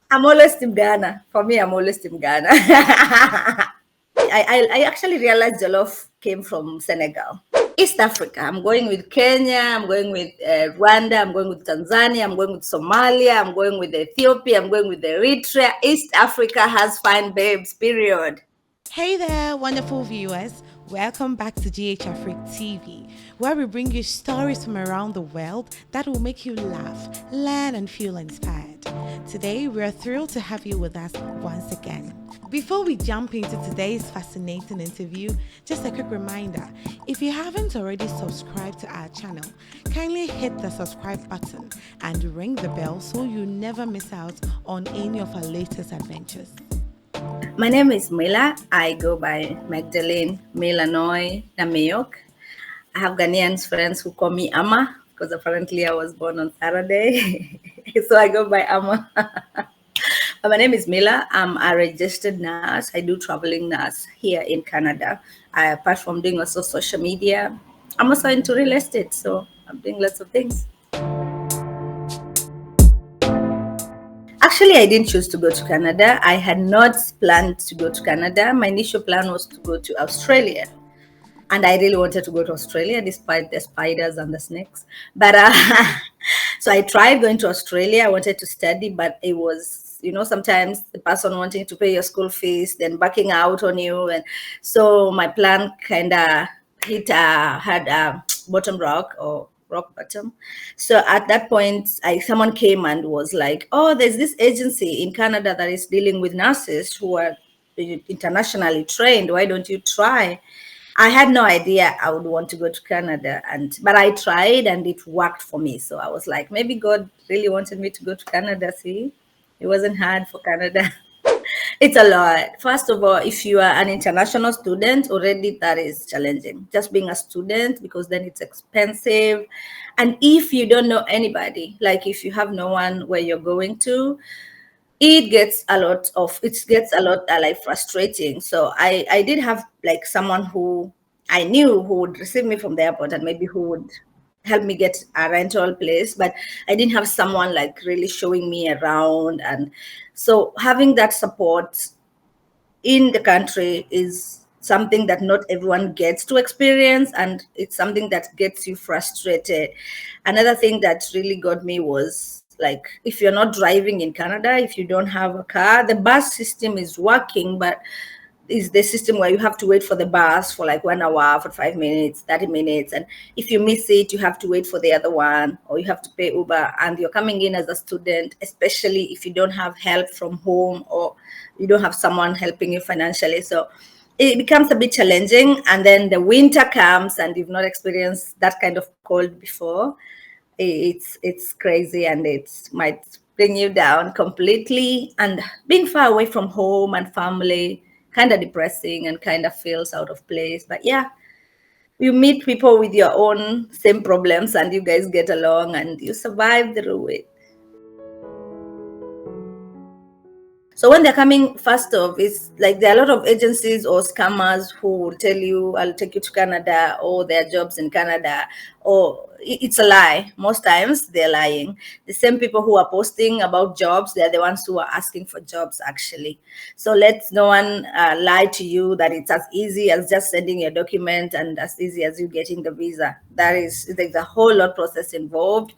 I'm always Team Ghana. For me, I'm always Team Ghana. I actually realized Jollof came from Senegal. East Africa. I'm going with Kenya. I'm going with Rwanda. I'm going with Tanzania. I'm going with Somalia. I'm going with Ethiopia. I'm going with Eritrea. East Africa has fine babes, period. Hey there, wonderful viewers. Welcome back to GH Africa TV, where we bring you stories from around the world that will make you laugh, learn, and feel inspired. Today, we are thrilled to have you with us once again. Before we jump into today's fascinating interview, just a quick reminder, if you haven't already subscribed to our channel, kindly hit the subscribe button and ring the bell so you never miss out on any of our latest adventures. My name is Mila. I go by Magdalene Milanoy Nameyok. I have Ghanaian friends who call me Ama because apparently I was born on Saturday. So I go by Ama. My name is Mila. I'm a registered nurse. I do traveling nurse here in Canada. Apart from doing also social media, I'm also into real estate. So I'm doing lots of things. Actually, I didn't choose to go to Canada. I had not planned to go to Canada. My initial plan was to go to Australia. And I really wanted to go to Australia despite the spiders and the snakes. But so I tried going to Australia. I wanted to study, but it was, sometimes the person wanting to pay your school fees, then backing out on you. And so my plan kind of had a bottom rock or rock bottom. So at that point, someone came and was like, "Oh, there's this agency in Canada that is dealing with nurses who are internationally trained. Why don't you try?" I had no idea I would want to go to Canada, but I tried and it worked for me. So I was like, maybe God really wanted me to go to Canada. See, it wasn't hard for Canada. It's a lot. First of all, if you are an international student, already that is challenging. Just being a student, because then it's expensive. And if you don't know anybody, like if you have no one where you're going to, it gets a lot like frustrating. So I did have like someone who I knew who would receive me from the airport and maybe who would help me get a rental place, but I didn't have someone like really showing me around. And so having that support in the country is something that not everyone gets to experience, and it's something that gets you frustrated. Another thing that really got me was like, if you're not driving in Canada, if you don't have a car, the bus system is working, but is the system where you have to wait for the bus for like 1 hour, for 5 minutes, 30 minutes. And if you miss it, you have to wait for the other one, or you have to pay Uber. And you're coming in as a student, especially if you don't have help from home or you don't have someone helping you financially. So it becomes a bit challenging. And then the winter comes and you've not experienced that kind of cold before. It's crazy, and it might bring you down completely. And being far away from home and family, kind of depressing and kind of feels out of place. But yeah, you meet people with your own same problems and you guys get along and you survive through it. So when they're coming, first off, it's like there are a lot of agencies or scammers who will tell you, I'll take you to Canada, or there are jobs in Canada, or it's a lie. Most times they're lying. The same people who are posting about jobs, they're the ones who are asking for jobs actually. So let no one lie to you that it's as easy as just sending your document and as easy as you getting the visa. There's a whole lot process involved.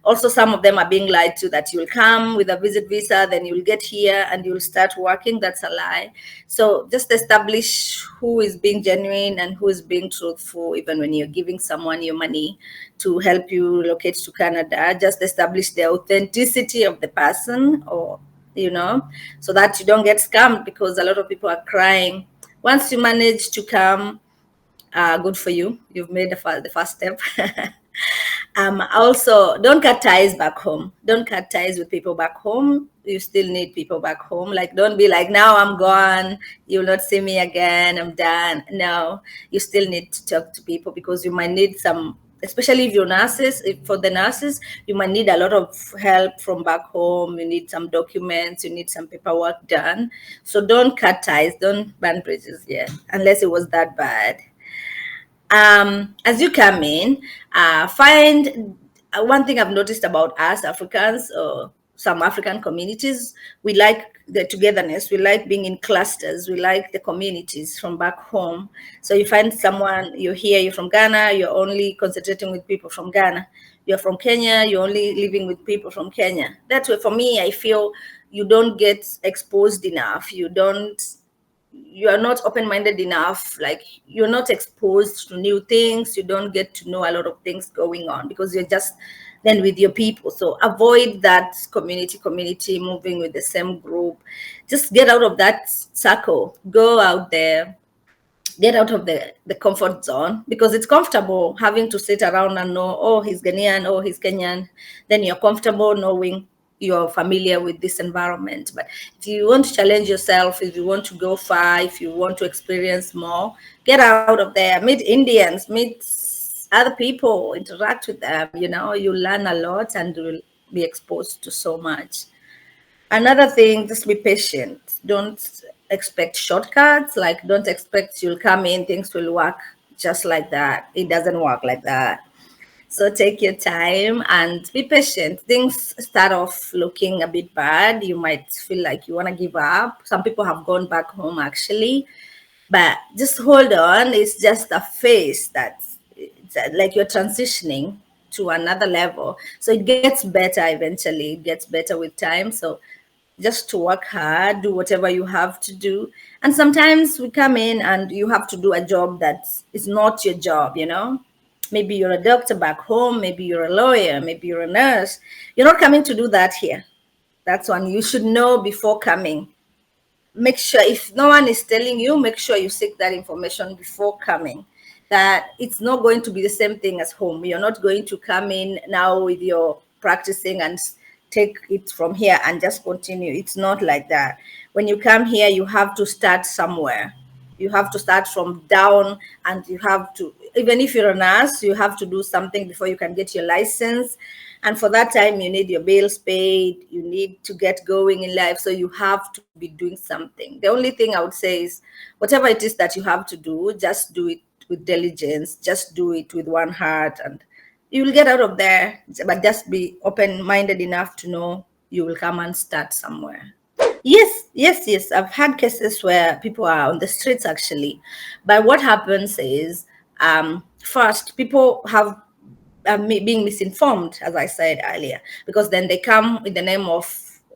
Also, some of them are being lied to that you'll come with a visit visa, then you'll get here and you'll start working. That's a lie. So just establish who is being genuine and who is being truthful, even when you're giving someone your money to help you relocate to Canada. Just establish the authenticity of the person, or so that you don't get scammed, because a lot of people are crying. Once you manage to come, good for you. You've made the first step. Also, don't cut ties back home. Don't cut ties with people back home. You still need people back home. Like, don't be like, now I'm gone. You'll not see me again. I'm done. No, you still need to talk to people, because you might need some, especially if you're nurses. For the nurses, you might need a lot of help from back home. You need some documents. You need some paperwork done. So don't cut ties. Don't burn bridges yet, unless it was that bad. As you come in, find one thing I've noticed about us Africans, some African communities, we like the togetherness, we like being in clusters, we like the communities from back home. So you find someone, you're here, you're from Ghana, you're only concentrating with people from Ghana. You're from Kenya, you're only living with people from Kenya. That way, for me, I feel you don't get exposed enough. You are not open-minded enough. Like, you're not exposed to new things. You don't get to know a lot of things going on because you're just then with your people. So avoid that community moving with the same group. Just get out of that circle. Go out there, get out of the comfort zone, because it's comfortable having to sit around and know, oh, he's Ghanaian, oh, he's Kenyan. Then you're comfortable knowing you're familiar with this environment. But if you want to challenge yourself, if you want to go far, if you want to experience more, get out of there, meet Indians, meet other people, interact with them. You learn a lot and will be exposed to so much. Another thing, just be patient. Don't expect shortcuts. Like, don't expect you'll come in, things will work just like that. It doesn't work like that. So take your time and be patient. Things start off looking a bit bad. You might feel like you want to give up. Some people have gone back home actually, but just hold on. It's just a phase that's like you're transitioning to another level. So it gets better eventually. It gets better with time. So just to work hard, do whatever you have to do. And sometimes we come in and you have to do a job that is not your job. Maybe you're a doctor back home, maybe you're a lawyer, maybe you're a nurse. You're not coming to do that here. That's one you should know before coming. Make sure, if no one is telling you, make sure you seek that information before coming, that it's not going to be the same thing as home. You're not going to come in now with your practicing and take it from here and just continue. It's not like that. When you come here, you have to start somewhere. You have to start from down, and you have to, even if you're a nurse, you have to do something before you can get your license. And for that time, you need your bills paid, you need to get going in life. So you have to be doing something. The only thing I would say is, whatever it is that you have to do, just do it with diligence, just do it with one heart, and you will get out of there. But just be open-minded enough to know you will come and start somewhere. Yes. I've had cases where people are on the streets actually. But what happens is, first, people have being misinformed, as I said earlier, because then they come with the name of,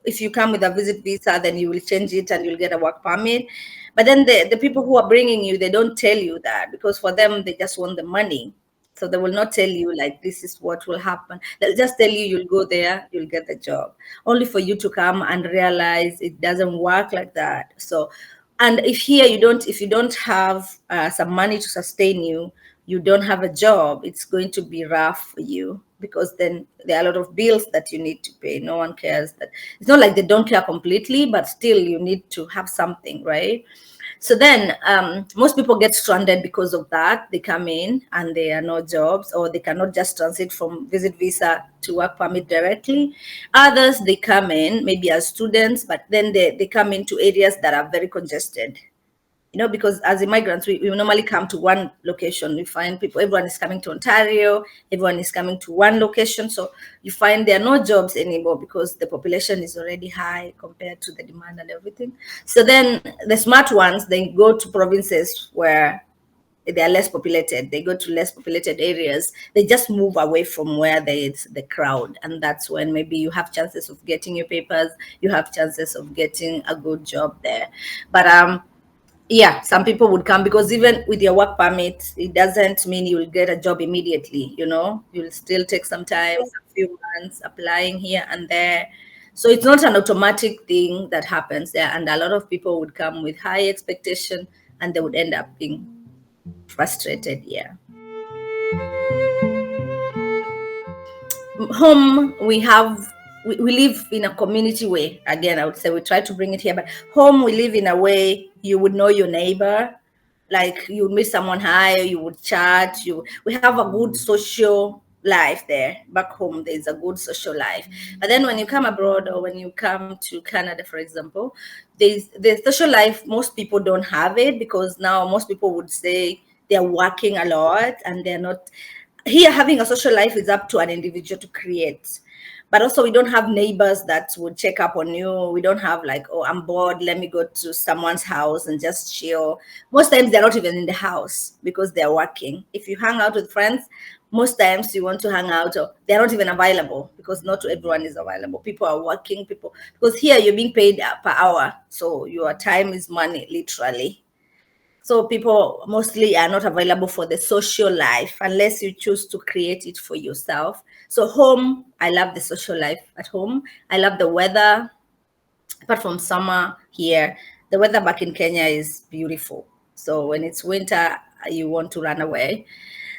if you come with a visit visa, then you will change it and you'll get a work permit. But then the people who are bringing you, they don't tell you that, because for them, they just want the money. So they will not tell you, like, this is what will happen. They'll just tell you, you'll go there, you'll get the job, only for you to come and realize it doesn't work like that. So, and if you don't have some money to sustain you, you don't have a job, it's going to be rough for you, because then there are a lot of bills that you need to pay. No one cares. That it's not like they don't care completely, but still you need to have something, right? So then most people get stranded because of that. They come in and there are no jobs, or they cannot just transit from visit visa to work permit directly. Others, they come in maybe as students, but then they come into areas that are very congested. Because as immigrants, we normally come to one location. We find people, everyone is coming to Ontario, everyone is coming to one location. So you find there are no jobs anymore because the population is already high compared to the demand and everything. So then the smart ones, they go to provinces where they are less populated. They go to less populated areas. They just move away from where there is the crowd. And that's when maybe you have chances of getting your papers, you have chances of getting a good job there. But yeah, some people would come, because even with your work permit, it doesn't mean you will get a job immediately. You'll still take some time, a few months applying here and there. So it's not an automatic thing that happens there. And a lot of people would come with high expectation, and they would end up being frustrated. Yeah. Home, we live in a community way. Again, I would say we try to bring it here, but home, we live in a way you would know your neighbor. Like, you would meet someone, hi, you would chat, we have a good social life there. Back home, there's a good social life. But then when you come abroad, or when you come to Canada, for example, there's the social life, most people don't have it, because now most people would say they're working a lot and they're not here. Having a social life is up to an individual to create. but also we don't have neighbors that would check up on you. We don't have like, oh, I'm bored, let me go to someone's house and just chill. Most times they're not even in the house because they're working. If you hang out with friends, most times you want to hang out, or they're not even available because not everyone is available. People are working, people, because here you're being paid per hour, so your time is money, literally. So people mostly are not available for the social life unless you choose to create it for yourself. So home, I love the social life at home. I love the weather. Apart from summer here, the weather back in Kenya is beautiful. So when it's winter, you want to run away.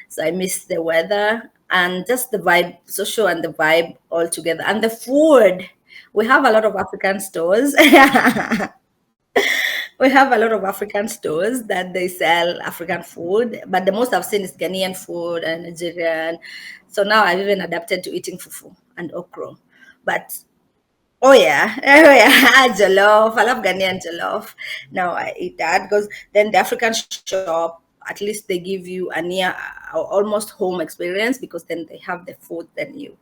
So I miss the weather and just the vibe, social and the vibe all together. And the food, we have a lot of African stores. We have a lot of African stores that they sell African food, but the most I've seen is Ghanaian food and Nigerian. So now I've even adapted to eating fufu and okra. But oh yeah, oh yeah, jollof. I love Ghanaian jollof. Now I eat that because then the African shop, at least they give you a near almost home experience because then they have the food, then you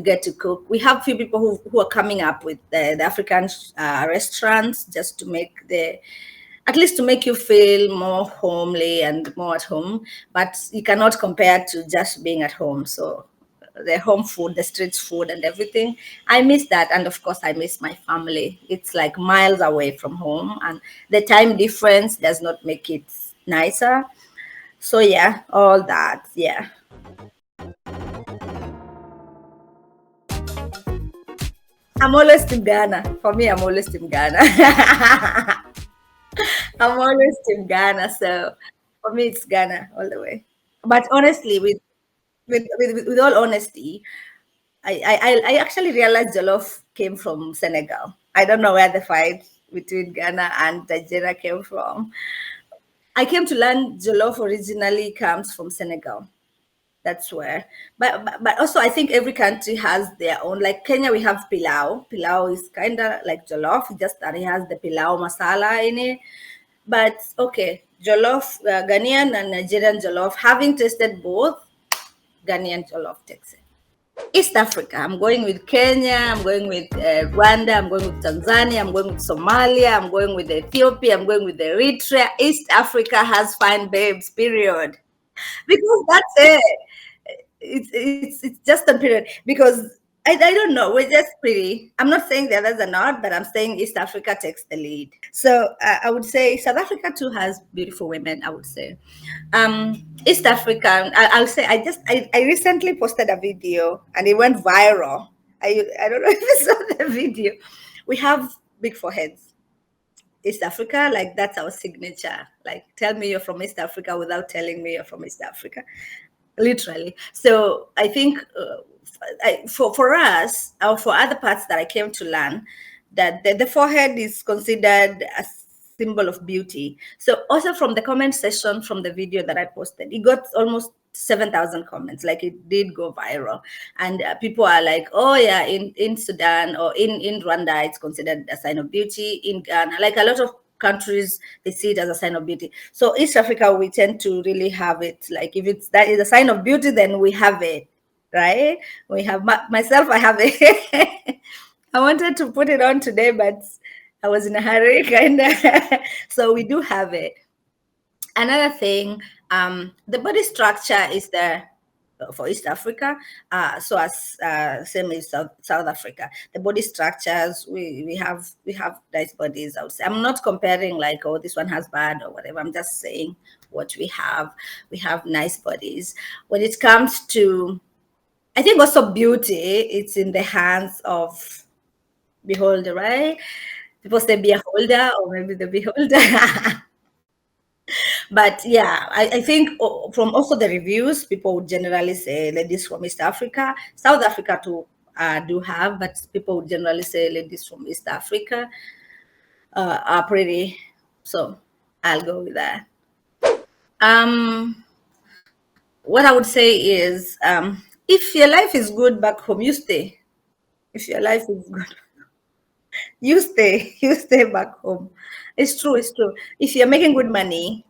get to cook. We have few people who are coming up with the African restaurants just to make the, at least to make you feel more homely and more at home, but you cannot compare to just being at home. So the home food, the street food and everything, I miss that. And of course I miss my family. It's like miles away from home and the time difference does not make it nicer. So yeah, all that, yeah. I'm always Team Ghana. For me, I'm always Team Ghana. I'm always Team Ghana. So for me, it's Ghana all the way. But honestly, with all honesty, I actually realized Jollof came from Senegal. I don't know where the fight between Ghana and Nigeria came from. I came to learn Jollof originally comes from Senegal. That's where. But also I think every country has their own. Like Kenya, we have pilau. Pilau is kind of like jollof, just that it has the pilau masala in it. But okay, jollof, Ghanaian and Nigerian jollof. Having tasted both, Ghanaian jollof takes it. East Africa. I'm going with Kenya. I'm going with Rwanda. I'm going with Tanzania. I'm going with Somalia. I'm going with Ethiopia. I'm going with Eritrea. East Africa has fine babes. Period. Because that's it. It's just a period because I don't know, we're just pretty. I'm not saying the others are not, but I'm saying East Africa takes the lead. So I would say South Africa too has beautiful women, I would say. East Africa, I'll say I recently posted a video and it went viral. I don't know if you saw the video. We have big foreheads. East Africa, like that's our signature. Like, tell me you're from East Africa without telling me you're from East Africa, literally. So I think for us, or for other parts that I came to learn, that the forehead is considered a symbol of beauty. So also from the comment section from the video that I posted, it got almost 7,000 comments. Like it did go viral, and people are like, "Oh yeah, in Sudan or in Rwanda, it's considered a sign of beauty. In Ghana, like a lot of countries, they see it as a sign of beauty. So East Africa, we tend to really have it. Like if it's that is a sign of beauty, then we have it, right? We have myself. I have it. I wanted to put it on today, but I was in a hurry, kind of. So we do have it. Another thing, the body structure is there for East Africa, so as same as South Africa. The body structures, we have nice bodies. I would say I'm not comparing like, oh, this one has bad or whatever. I'm just saying what we have. We have nice bodies. When it comes to, I think also beauty, it's in the hands of beholder, right? People say beholder or maybe the beholder. But yeah, I think from also the reviews, people would generally say ladies from East Africa. South Africa too do have, but people would generally say ladies from East Africa are pretty. So I'll go with that. What I would say is, if your life is good back home, you stay. If your life is good, you stay. You stay back home. It's true. It's true. If you're making good money,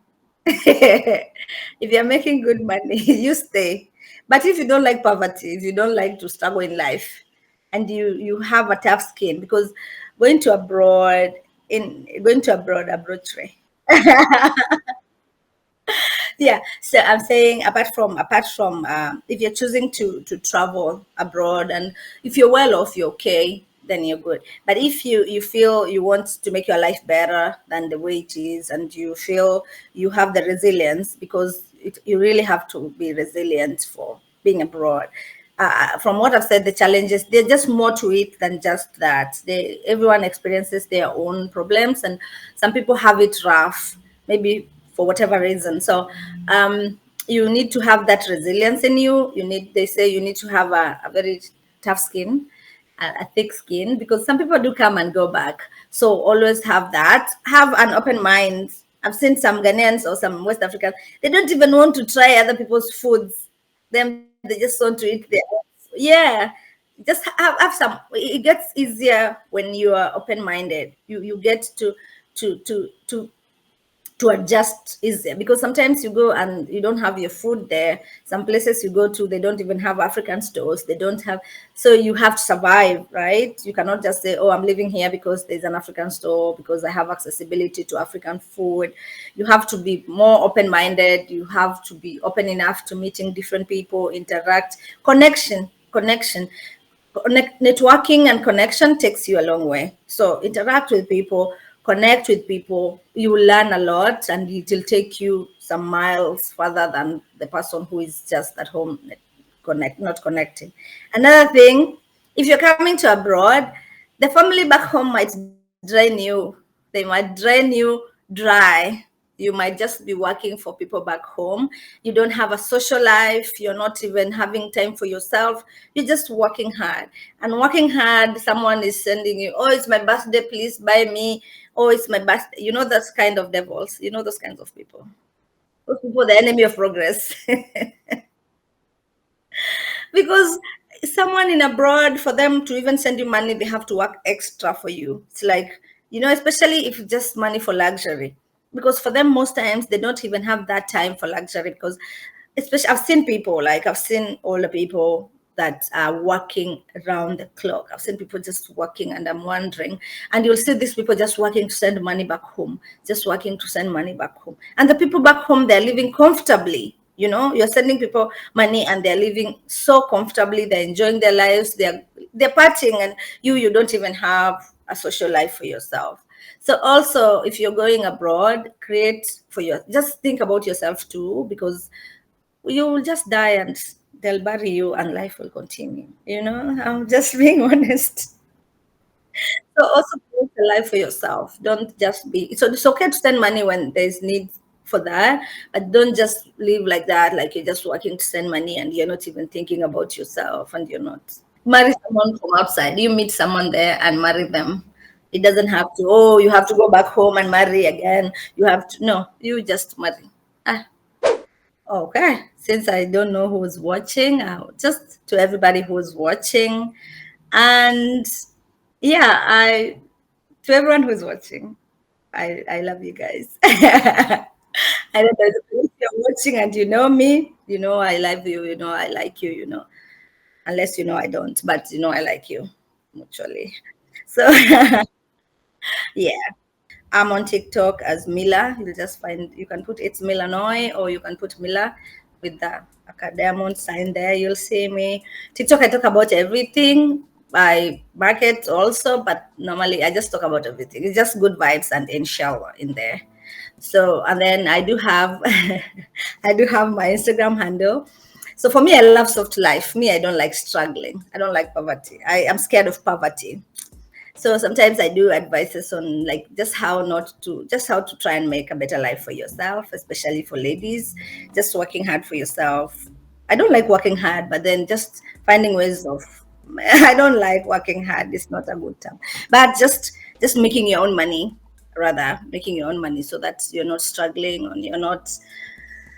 if you're making good money, you stay. But if you don't like poverty, if you don't like to struggle in life, and you have a tough skin, because going to abroad abroad tray. Yeah, so I'm saying, apart from if you're choosing to travel abroad, and if you're well off, you're okay, then you're good. But if you feel you want to make your life better than the way it is, and you feel you have the resilience, because you really have to be resilient for being abroad. From what I've said, the challenges, they're just more to it than just that. Everyone experiences their own problems, and some people have it rough, maybe for whatever reason. So you need to have that resilience in you. They say you need to have a very tough skin, a thick skin, because some people do come and go back. So always have that. Have an open mind. I've seen some Ghanaians or some West Africans, they don't even want to try other people's foods. They just want to eat their own. Yeah, just have some. It gets easier when you are open-minded. You get to to to to adjust easier, because sometimes you go and you don't have your food there. Some places you go to, they don't even have African stores, they don't have. So you have to survive, right? You cannot just say, oh, I'm living here because there's an African store, because I have accessibility to African food. You have to be more open-minded, you have to be open enough to meeting different people, interact. Connection, networking and connection takes you a long way. So interact with people, connect with people, you will learn a lot, and it will take you some miles further than the person who is just at home not connecting. Another thing, if you're coming to abroad, the family back home might drain you. They might drain you dry. You might just be working for people back home. You don't have a social life. You're not even having time for yourself. You're just working hard. And working hard, someone is sending you, oh, it's my birthday, please buy me. Oh, it's my birthday. You know, those kind of devils. You know, those kinds of people. Those people, the enemy of progress. Because someone in abroad, for them to even send you money, they have to work extra for you. It's like, especially if just money for luxury, because for them, most times they don't even have that time for luxury, because especially I've seen older people that are working around the clock. I've seen people just working, and I'm wondering, and you'll see these people just working to send money back home, just working to send money back home. And the people back home, they're living comfortably. You're sending people money and they're living so comfortably, they're enjoying their lives, they're partying, and you don't even have a social life for yourself. So also, if you're going abroad, just think about yourself too, because you will just die and they'll bury you and life will continue. I'm just being honest. So also create a life for yourself. Don't just be, so it's okay to spend money when there's need for that, but don't just live like that, like you're just working to send money and you're not even thinking about yourself, and you're not. Marry someone from outside. You meet someone there and marry them. It doesn't have to, oh, you have to go back home and marry again. You have to, no, you just marry. Ah, okay. Since I don't know who's watching, just to everybody who's watching, and yeah, to everyone who's watching, I love you guys. I don't know if you're watching and you know me, I love you, I like you, unless I don't, but I like you mutually. So yeah, I'm on TikTok as Mila. You can put it's Milanoy, or you can put Mila with the diamond sign there. You'll see me. TikTok, I talk about everything. I market also, but normally I just talk about everything. It's just good vibes and inshallah in there. So, and then I do have I do have my Instagram handle. So for me, I love soft life. Me, I don't like struggling. I don't like poverty. I am scared of poverty. So sometimes I do advices on, like, just how to try and make a better life for yourself, especially for ladies, just working hard for yourself. I don't like working hard, but then just finding ways of I don't like working hard. It's not a good term, but just making your own money, rather making your own money, so that you're not struggling, and you're not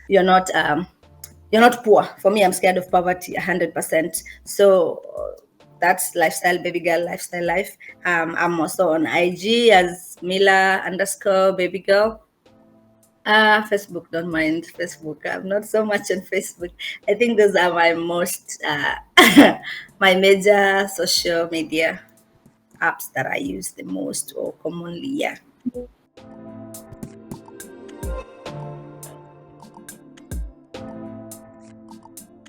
you're not poor. For me, I'm scared of poverty 100%. So that's lifestyle, baby girl, lifestyle life. I'm also on IG as Mila underscore baby girl. Facebook, don't mind Facebook. I'm not so much on Facebook. I think those are my most my major social media apps that I use the most or commonly. Yeah.